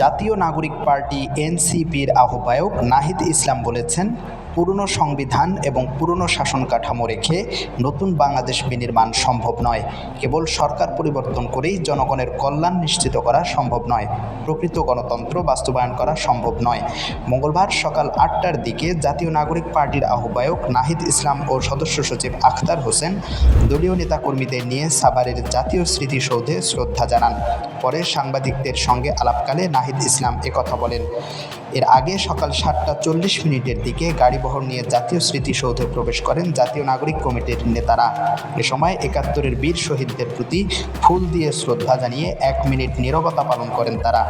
জাতীয় নাগরিক পার্টি এনসিপির আহ্বায়ক নাহিদ ইসলাম বলেছেন, পুরনো সংবিধান এবং পুরনো শাসন কাঠামো রেখে নতুন বাংলাদেশ বিনির্মাণ সম্ভব নয়। কেবল সরকার পরিবর্তন করেই জনগণের কল্যাণ নিশ্চিত করা সম্ভব নয়, প্রকৃত গণতন্ত্র বাস্তবায়ন করা সম্ভব নয়। মঙ্গলবার সকাল ৮টার দিকে জাতীয় নাগরিক পার্টির আহ্বায়ক নাহিদ ইসলাম ও সদস্য সচিব আখতার হোসেন দলীয় নেতাকর্মীদের নিয়ে সাভারের জাতীয় স্মৃতিসৌধে শ্রদ্ধা জানান। পরে সাংবাদিকদের সঙ্গে আলাপকালে নাহিদ ইসলাম একথা বলেন। এর আগে সকাল ৭টা ৪০ দিকে গাড়িবহর নিয়ে জাতীয় স্মৃতিসৌধে প্রবেশ করেন জাতীয় নাগরিক কমিটির নেতারা। এ সময় ৭১-এর বীর শহীদদের প্রতি ফুল দিয়ে শ্রদ্ধা জানিয়ে ১ মিনিট নীরবতা পালন করেন তারা।